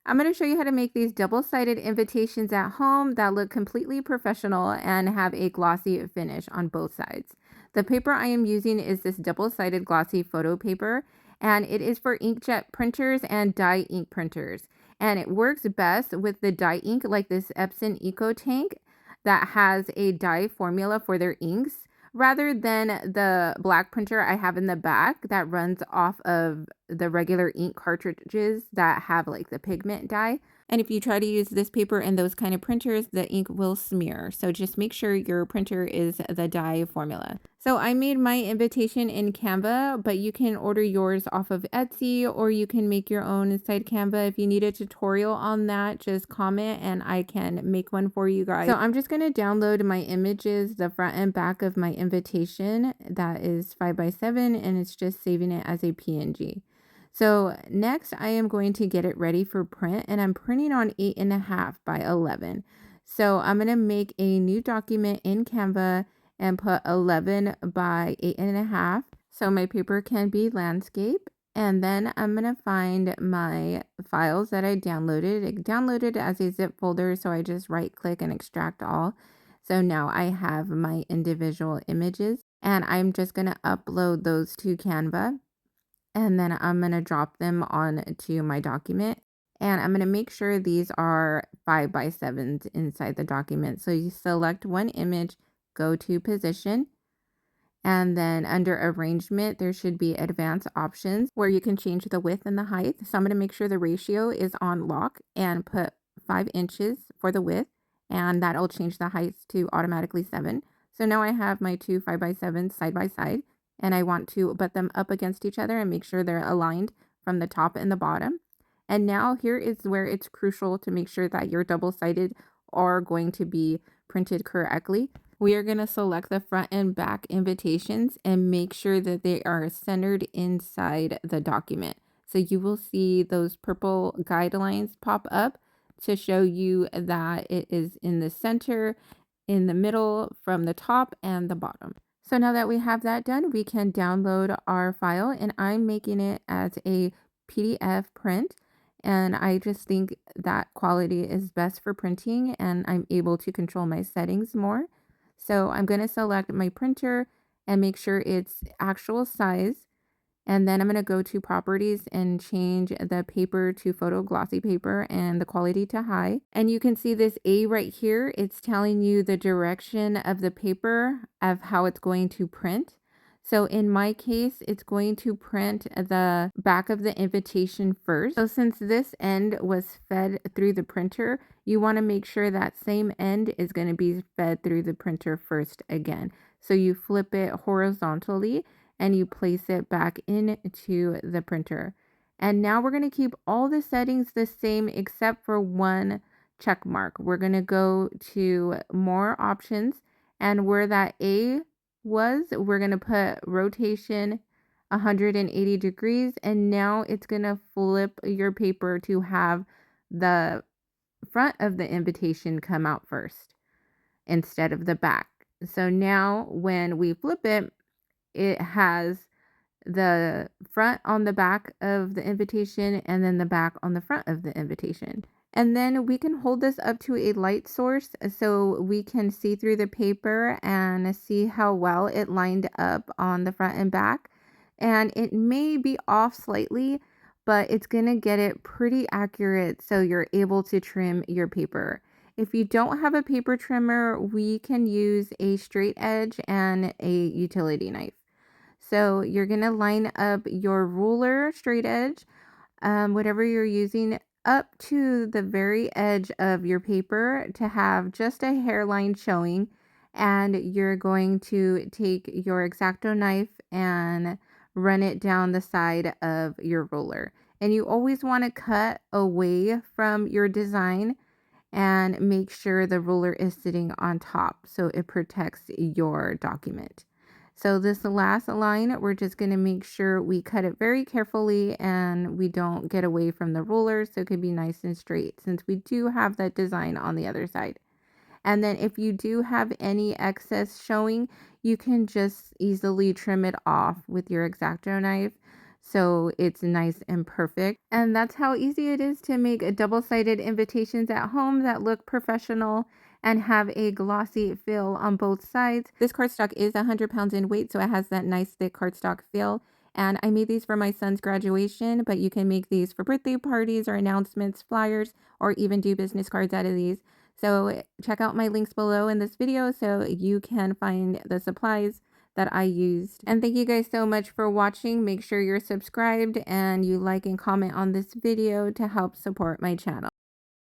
I'm going to show you how to make these double-sided invitations at home that look completely professional and have a glossy finish on both sides. The paper I am using is this double-sided glossy photo paper, and it is for inkjet printers and dye ink printers. And it works best with the dye ink like this Epson EcoTank that has a dye formula for their inks rather than the black printer I have in the back that runs off of the regular ink cartridges that have like the pigment dye. And if you try to use this paper in those kind of printers, the ink will smear. So just make sure your printer is the dye formula. So I made my invitation in Canva, but you can order yours off of Etsy or you can make your own inside Canva. If you need a tutorial on that, just comment and I can make one for you guys. So I'm just going to download my images, the front and back of my invitation that is 5x7, and it's just saving it as a PNG. So next I am going to get it ready for print, and I'm printing on 8.5 by 11. So I'm going to make a new document in Canva and put 11 by 8.5. So my paper can be landscape. And then I'm going to find my files that I downloaded. It downloaded as a zip folder. So I just right click and extract all. So now I have my individual images and I'm just going to upload those to Canva. And then I'm going to drop them onto my document. And I'm going to make sure these are 5x7s inside the document. So you select one image, go to position, and then under arrangement, there should be advanced options where you can change the width and the height. So I'm going to make sure the ratio is on lock and put 5 inches for the width. And that'll change the heights to automatically 7. So now I have my two 5x7s side by side. And I want to butt them up against each other and make sure they're aligned from the top and the bottom. And now here is where it's crucial to make sure that your double-sided are going to be printed correctly. We are going to select the front and back invitations and make sure that they are centered inside the document. So you will see those purple guidelines pop up to show you that it is in the center, in the middle, from the top and the bottom. So now that we have that done, we can download our file, and I'm making it as a PDF print. And I just think that quality is best for printing and I'm able to control my settings more. So I'm going to select my printer and make sure it's actual size. And then I'm going to go to properties and change the paper to photo glossy paper and the quality to high. And you can see this A right here. It's telling you the direction of the paper of how it's going to print. So in my case, it's going to print the back of the invitation first. So since this end was fed through the printer, you want to make sure that same end is going to be fed through the printer first again. So you flip it horizontally and you place it back into the printer. And now we're going to keep all the settings the same except for one check mark. We're going to go to more options, and where that A was, we're going to put rotation 180 degrees, and now it's going to flip your paper to have the front of the invitation come out first instead of the back. So now when we flip it, it has the front on the back of the invitation and then the back on the front of the invitation. And then we can hold this up to a light source so we can see through the paper and see how well it lined up on the front and back. And it may be off slightly, but it's going to get it pretty accurate so you're able to trim your paper. If you don't have a paper trimmer, we can use a straight edge and a utility knife. So you're going to line up your ruler, straight edge, whatever you're using, up to the very edge of your paper to have just a hairline showing. And you're going to take your X-Acto knife and run it down the side of your ruler. And you always want to cut away from your design and make sure the ruler is sitting on top so it protects your document. So this last line, we're just going to make sure we cut it very carefully and we don't get away from the ruler so it can be nice and straight since we do have that design on the other side. And then if you do have any excess showing, you can just easily trim it off with your X-Acto knife. so it's nice and perfect. And that's how easy it is to make a double-sided invitations at home that look professional and have a glossy feel on both sides. This cardstock is 100 pounds in weight, so it has that nice thick cardstock feel. And I made these for my son's graduation, but you can make these for birthday parties or announcements, flyers, or even do business cards out of these. So check out my links below in this video so you can find the supplies that I used. And thank you guys so much for watching. Make sure you're subscribed and you like and comment on this video to help support my channel.